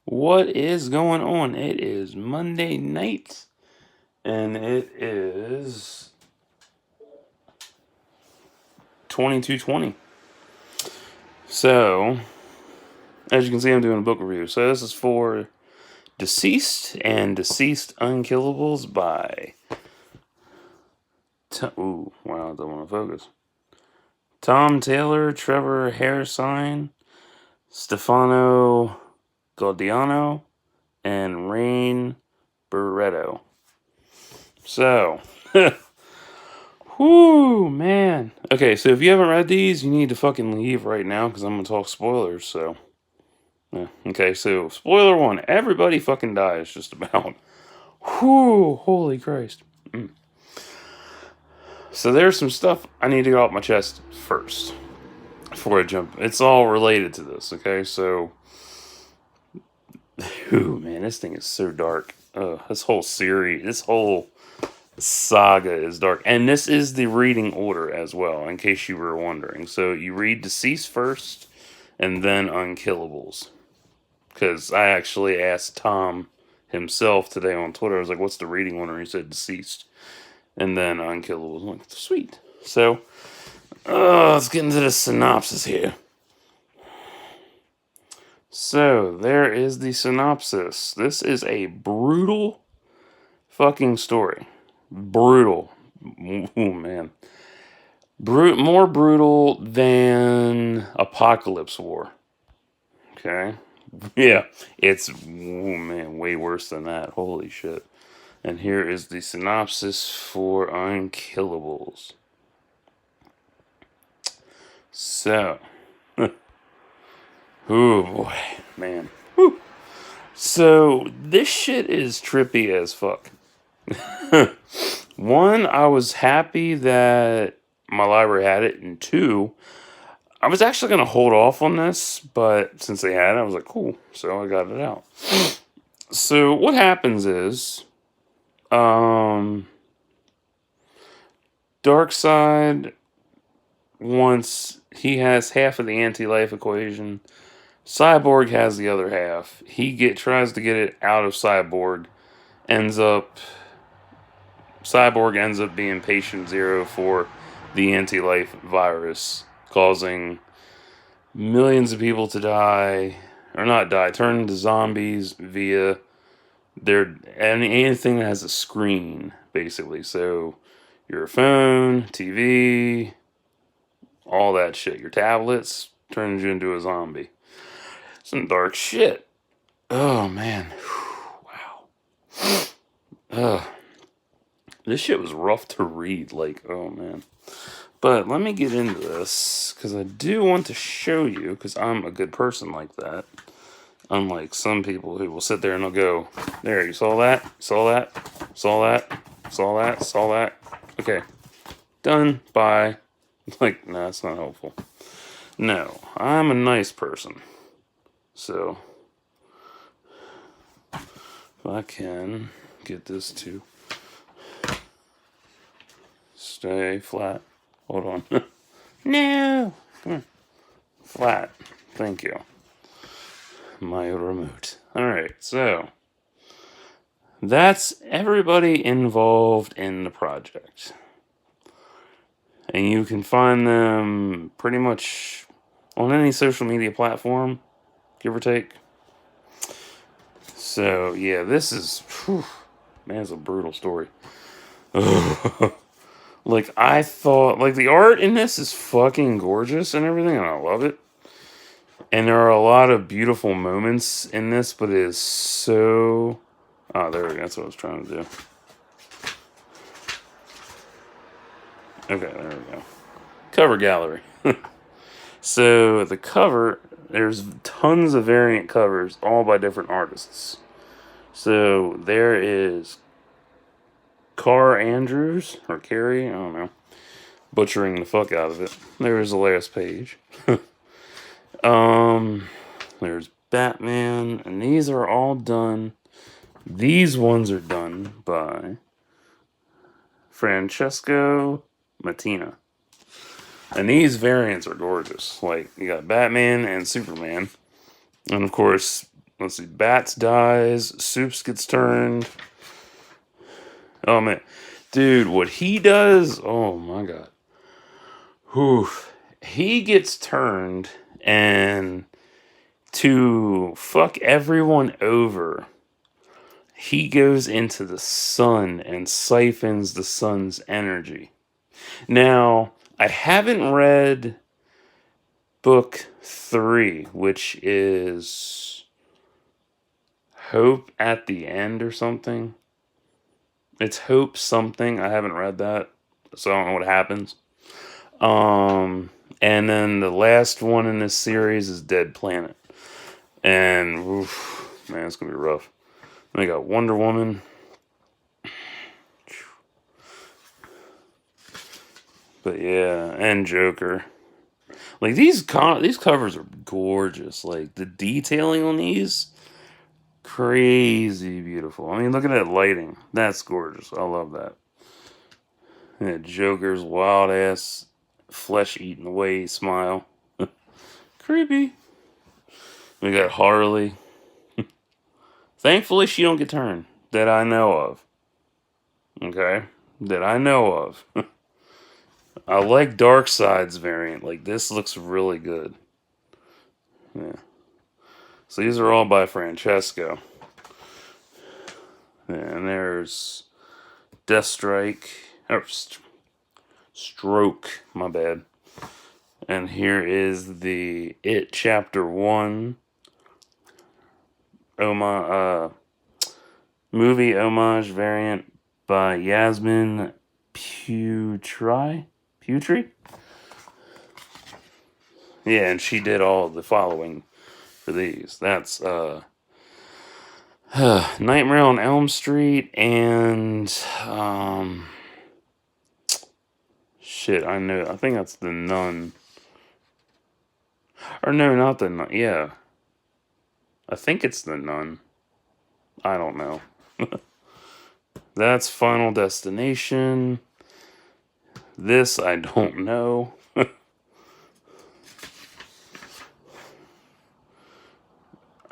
What is going on? It is Monday night, and it is 22:20. So, as you can see, I'm doing a book review. So this is for DCeased and DCeased Unkillables by ooh, wow, I don't want to focus. Tom Taylor, Trevor Hairsine, Stefano Gaudiano, and Rain Barretto. So, whoo, man. Okay, so if you haven't read these, you need to fucking leave right now because I'm gonna talk spoilers. So, yeah. Okay, so spoiler one: everybody fucking dies just about. Whoo, holy Christ. So there's some stuff I need to get off my chest first before I jump. It's all related to this. Okay, so, whoo, man, this thing is so dark. This whole series, this whole saga is dark, and this is the reading order as well, in case you were wondering. So you read DCeased first, and then Unkillables. Because I actually asked Tom himself today on Twitter. I was like, "What's the reading order?" He said DCeased, and then Unkillables. I'm like, sweet. So, let's get into the synopsis here. So there is the synopsis. This is a brutal fucking story. Brutal. Oh man. More brutal than Apocalypse War. Okay. Yeah. It's, oh man, way worse than that. Holy shit. And here is the synopsis for Unkillables. So. Oh boy. Man. Whew. So, this shit is trippy as fuck. One, I was happy that my library had it, and two, I was actually going to hold off on this, but since they had it, I was like, cool, so I got it out. So what happens is, Darkseid, once he has half of the anti-life equation, Cyborg has the other half. Tries to get it out of Cyborg, Cyborg ends up being patient zero for the anti-life virus, causing millions of people to die, or not die, turn into zombies via anything that has a screen, basically. So your phone, TV, all that shit, your tablets, turns you into a zombie. Some dark shit. Oh man, wow. This shit was rough to read. Like, oh man. But let me get into this, because I do want to show you, because I'm a good person like that. Unlike some people who will sit there and they'll go, there, you saw that? Saw that? Saw that? Saw that? Saw that? Okay. Done. Bye. Like, no, that's not helpful. No, I'm a nice person. So, if I can get this to stay flat. Hold on. No! Come on. Flat. Thank you. My remote. Alright, so that's everybody involved in the project. And you can find them pretty much on any social media platform, give or take. So, yeah, this is, man, it's a brutal story. Like, I thought, like, the art in this is fucking gorgeous and everything, and I love it. And there are a lot of beautiful moments in this, but it is so... Oh, there we go. That's what I was trying to do. Okay, there we go. Cover gallery. So, the cover, there's tons of variant covers, all by different artists. So, there is Carrie Andrews, or Carrie, I don't know, butchering the fuck out of it. There's the last page. There's Batman, and these are all done. These ones are done by Francesco Mattina. And these variants are gorgeous. Like, you got Batman and Superman. And of course, let's see, Bats dies, Soups gets turned. Oh man, dude, what he does, oh my god. Whew. He gets turned, and to fuck everyone over, he goes into the sun and siphons the sun's energy. Now, I haven't read book 3, which is Hope at the End or something. It's Hope something. I haven't read that, so I don't know what happens. And then the last one in this series is Dead Planet. And, oof, man, it's going to be rough. Then I got Wonder Woman. But yeah, and Joker. Like, these covers are gorgeous. Like, the detailing on these, crazy beautiful. I mean, look at that lighting. That's gorgeous. I love that. And Joker's wild-ass, flesh-eating away smile. Creepy. We got Harley. Thankfully, she don't get turned. That I know of. Okay? That I know of. I like Darkseid's variant. Like, this looks really good. Yeah. So these are all by Francesco. And there's Deathstrike. Or Stroke. My bad. And here is the It Chapter 1. Movie homage variant by Yasmin Putri? Yeah, and she did all the following for these. That's Nightmare on Elm Street and shit, I think that's The Nun. Or no, not The Nun. Yeah. I think it's The Nun. I don't know. That's Final Destination. This I don't know.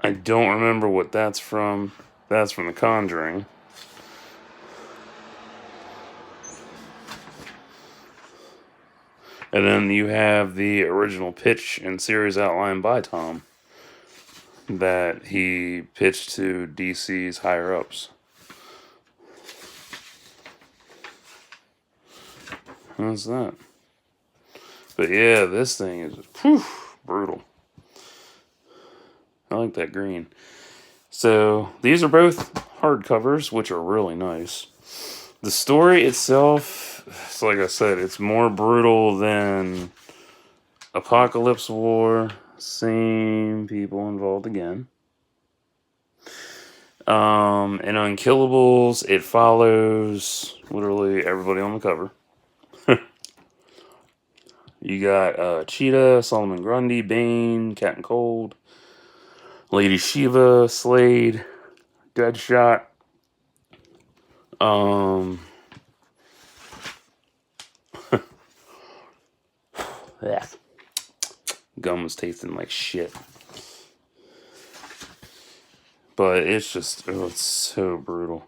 I don't remember what that's from. That's from The Conjuring. And then you have the original pitch and series outline by Tom that he pitched to DC's higher ups. What's that? But yeah, this thing is brutal. I like that green. So these are both hardcovers, which are really nice. The story itself, it's like I said, it's more brutal than Apocalypse War. Same people involved again. In Unkillables, it follows literally everybody on the cover. You got Cheetah, Solomon Grundy, Bane, Captain Cold, Lady Shiva, Slade, Deadshot. Yeah. Gum was tasting like shit. But it's just, it's so brutal.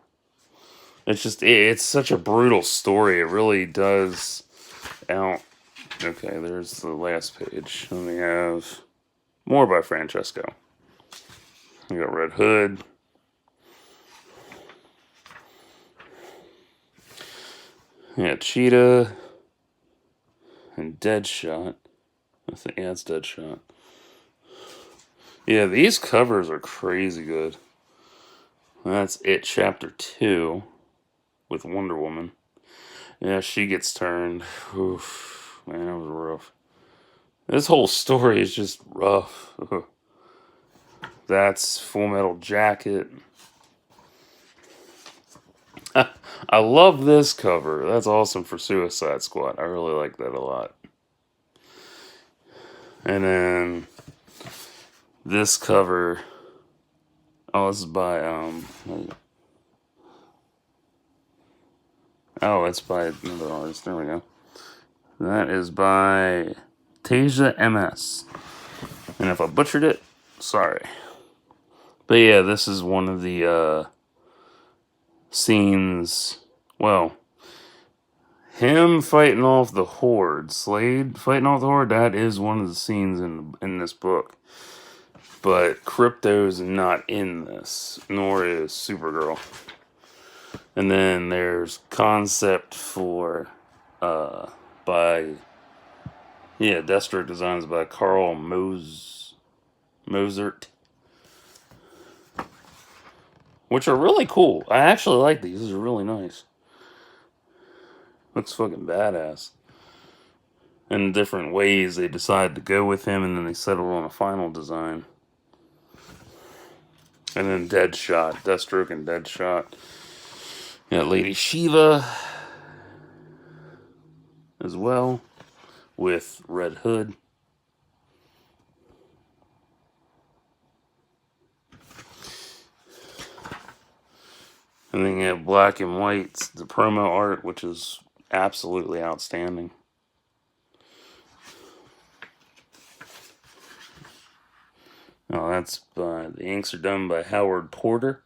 It's such a brutal story. It really does out. Okay, there's the last page. And we have more by Francesco. We got Red Hood. Yeah, Cheetah. And Deadshot. I think, yeah, it's Deadshot. Yeah, these covers are crazy good. That's It Chapter 2 with Wonder Woman. Yeah, she gets turned. Oof, man, that was rough. This whole story is just rough. That's Full Metal Jacket. I love this cover. That's awesome for Suicide Squad. I really like that a lot. And then this cover. Oh, this is by oh, it's by another artist. There we go. That is by Tasia MS. And if I butchered it, sorry. But yeah, this is one of the scenes. Well, him fighting off the Horde, Slade fighting off the Horde. That is one of the scenes in this book. But Crypto's not in this, nor is Supergirl. And then there's concept for by Deathstroke designs by Carl Mozart, which are really cool. I actually like these. These are really nice. Looks fucking badass. And different ways they decide to go with him, and then they settle on a final design. And then Deathstroke and Deadshot. Yeah, Lady Shiva as well, with Red Hood. And then you have black and white, the promo art, which is absolutely outstanding. Oh, that's the inks are done by Howard Porter.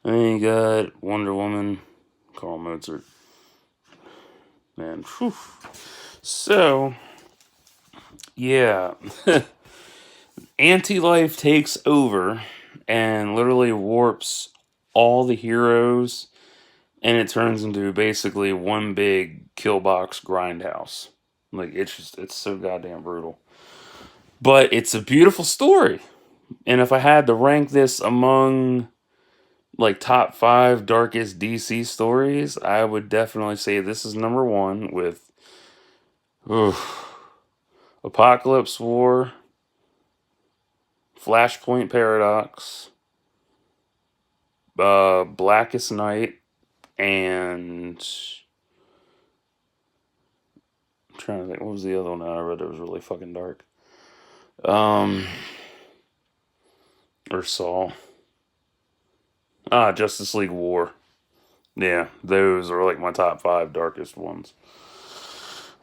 And then you got Wonder Woman, Carl Mozart. Man, whew. So, yeah. Anti-Life takes over and literally warps all the heroes, and it turns into basically one big kill box grindhouse. Like, it's so goddamn brutal. But it's a beautiful story. And if I had to rank this among like top 5 darkest DC stories, I would definitely say this is number 1 with Apocalypse War, Flashpoint Paradox, Blackest Night, and I'm trying to think, what was the other one that I read that was really fucking dark? Or Saw. Justice League War. Yeah, those are like my top 5 darkest ones.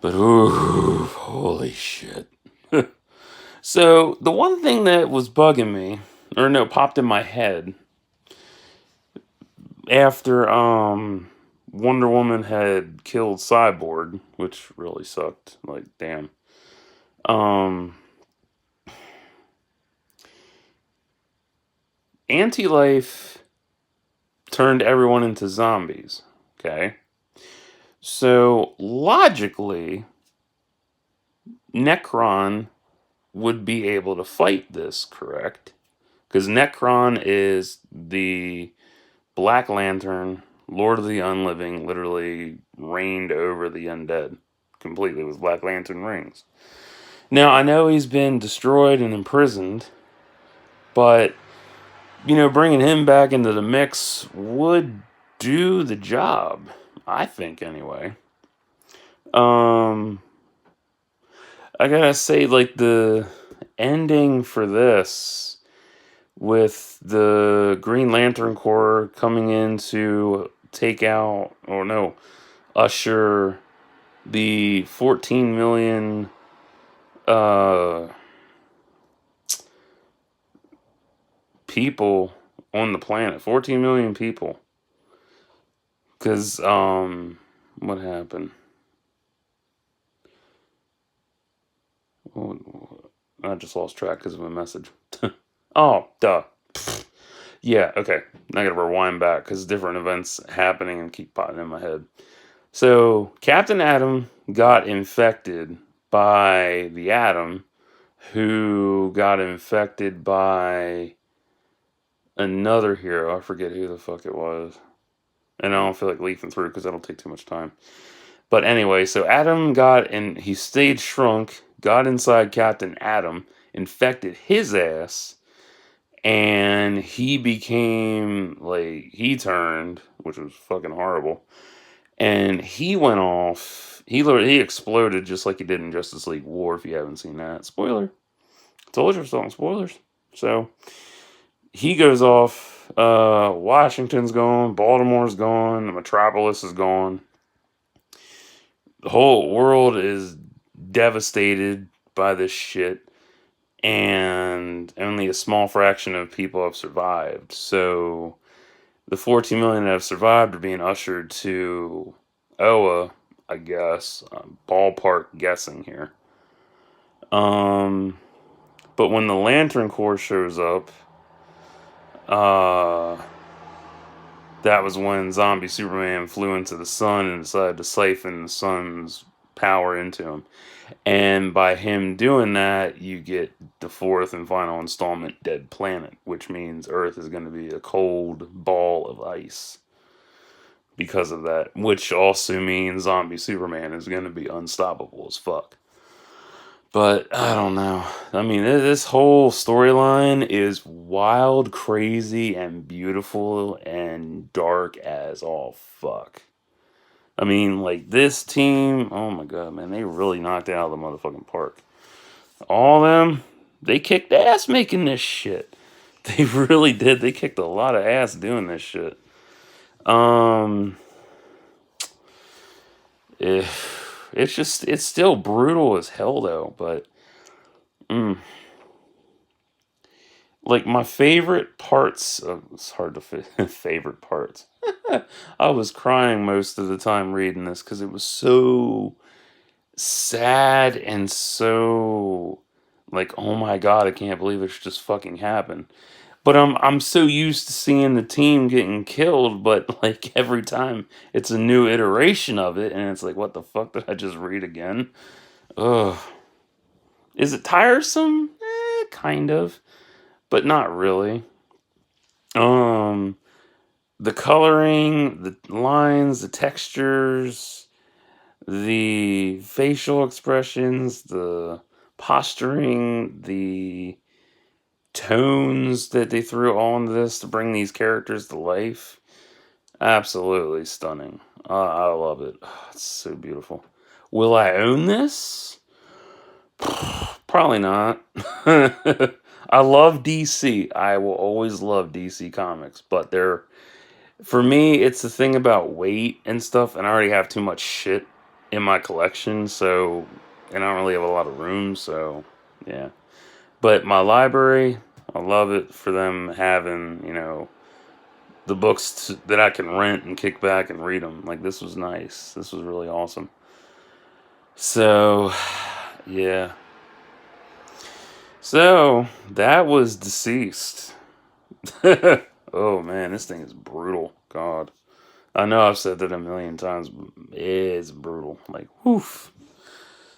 But ooh, holy shit. So, the one thing that was bugging me, or no, popped in my head after Wonder Woman had killed Cyborg, which really sucked. Like, damn. Anti-Life turned everyone into zombies. Okay? So, logically, Necron would be able to fight this, correct? Because Necron is the Black Lantern, Lord of the Unliving, literally reigned over the undead completely with Black Lantern rings. Now, I know he's been destroyed and imprisoned, but, bringing him back into the mix would do the job. I think, anyway. I gotta say, like, the ending for this, with the Green Lantern Corps coming in to take out, or no, usher the 14 million people on the planet. 14 million people. Because, what happened? I just lost track because of a message. Oh, duh. Yeah, okay. I gotta rewind back because different events happening and keep popping in my head. So, Captain Atom got infected by the Atom, who got infected by another hero. I forget who the fuck it was. And I don't feel like leafing through because that'll take too much time. But anyway, so Atom he stayed shrunk, got inside Captain Atom, infected his ass, and he became, like, he turned, which was fucking horrible. And he went off. He exploded just like he did in Justice League War, if you haven't seen that. Spoiler. Told you so, spoilers. So, he goes off. Washington's gone. Baltimore's gone. The Metropolis is gone. The whole world is devastated by this shit. And and only a small fraction of people have survived. So the 14 million that have survived are being ushered to Oa, I guess. Ballpark guessing here. But when the Lantern Corps shows up, that was when Zombie Superman flew into the sun and decided to siphon the sun's power into him. And by him doing that, you get the fourth and final installment, Dead Planet, which means Earth is going to be a cold ball of ice because of that, which also means Zombie Superman is going to be unstoppable as fuck. But I don't know. I mean, this whole storyline is wild, crazy, and beautiful and dark as all fuck. I mean, like, this team, oh my god, man, they really knocked it out of the motherfucking park. All of them, they kicked ass making this shit. They really did. They kicked a lot of ass doing this shit. It's still brutal as hell though, but like my favorite parts it's hard to favorite parts. I was crying most of the time reading this because it was so sad and so like, oh my god, I can't believe it's just fucking happened. But I'm so used to seeing the team getting killed, but like every time it's a new iteration of it, and it's like, what the fuck did I just read again? Ugh. Is it tiresome? Kind of, but not really. The coloring, the lines, the textures, the facial expressions, the posturing, the tones that they threw all into this to bring these characters to life. Absolutely stunning. I love it. It's so beautiful. Will I own this? Probably not. I love DC. I will always love DC Comics, but for me, it's the thing about weight and stuff, and I already have too much shit in my collection, so, and I don't really have a lot of room, so, yeah. But my library, I love it for them having, the books that I can rent and kick back and read them. Like, this was nice. This was really awesome. So, yeah. So, that was DCeased. Oh, man, this thing is brutal. God. I know I've said that a million times, but it's brutal. Like, woof.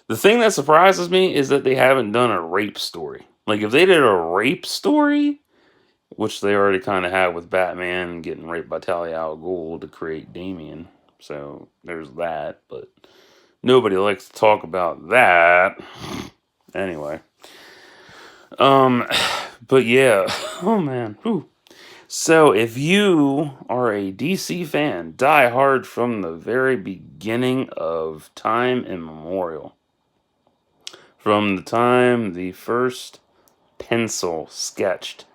The thing that surprises me is that they haven't done a rape story. Like, if they did a rape story, which they already kind of had with Batman getting raped by Talia al Ghul to create Damian. So, there's that, but nobody likes to talk about that. Anyway. But yeah. Oh, man. Whew. So, if you are a DC fan, die hard from the very beginning of time immemorial, from the time the first pencil sketched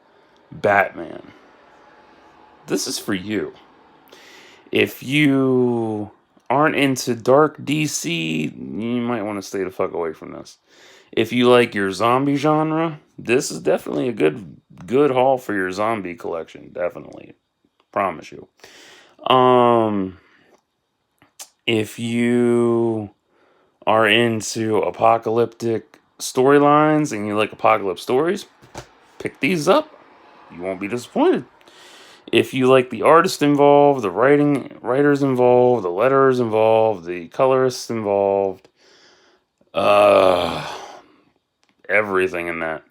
Batman, this is for you. If you aren't into dark DC, you might want to stay the fuck away from this. If you like your zombie genre, this is definitely a good haul for your zombie collection. Definitely. Promise you. If you are into apocalyptic storylines and you like apocalypse stories, pick these up. You won't be disappointed. If you like the artist involved, the writers involved, the letterers involved, the colorists involved, everything in that,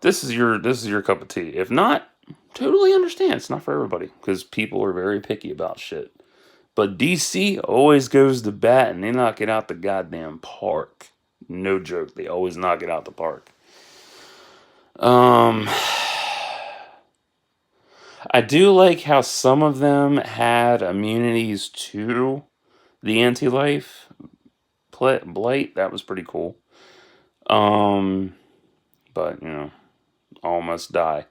this is your cup of tea. If not, totally understand. It's not for everybody because people are very picky about shit. But DC always goes to bat and they knock it out the goddamn park. No joke. They always knock it out the park. I do like how some of them had immunities to the anti-life blight. That was pretty cool. But, all must die.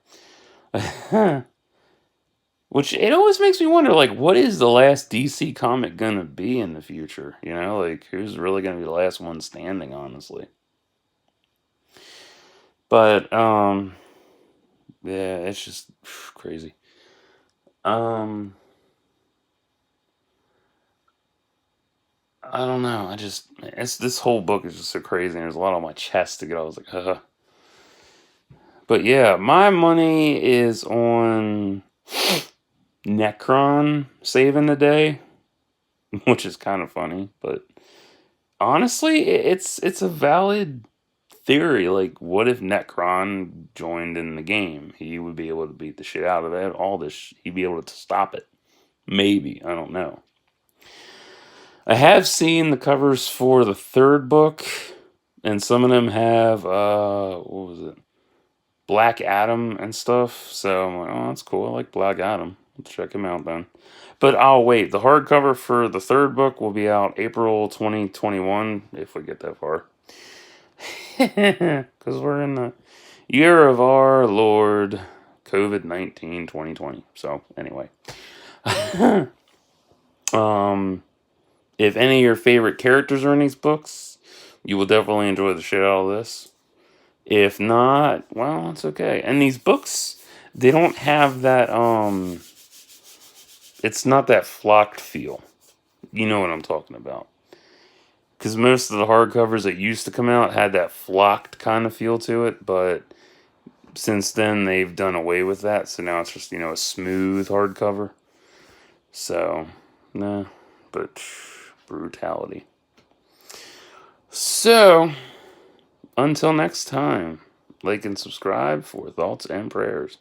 Which, it always makes me wonder, like, what is the last DC comic gonna be in the future? Like, who's really gonna be the last one standing, honestly? But yeah, it's just crazy. Um, I don't know. It's this whole book is just so crazy. And there's a lot on my chest to get. I was like, But yeah, my money is on Necron saving the day, which is kind of funny. But honestly, it's a valid theory. Like, what if Necron joined in the game? He would be able to beat the shit out of it. All this, he'd be able to stop it. Maybe, I don't know. I have seen the covers for the third book, and some of them have what was it? Black Adam and stuff. So I'm like, oh, that's cool. I like Black Adam. Let's check him out then. But I'll wait. The hardcover for the third book will be out April 2021 if we get that far. Because we're in the year of our Lord COVID-19 2020. So anyway. If any of your favorite characters are in these books, you will definitely enjoy the shit out of this. If not, well, it's okay. And these books, they don't have that it's not that flocked feel. You know what I'm talking about. Because most of the hardcovers that used to come out had that flocked kind of feel to it, but since then they've done away with that, so now it's just, a smooth hardcover. So, nah, but brutality. So, until next time, like and subscribe for thoughts and prayers.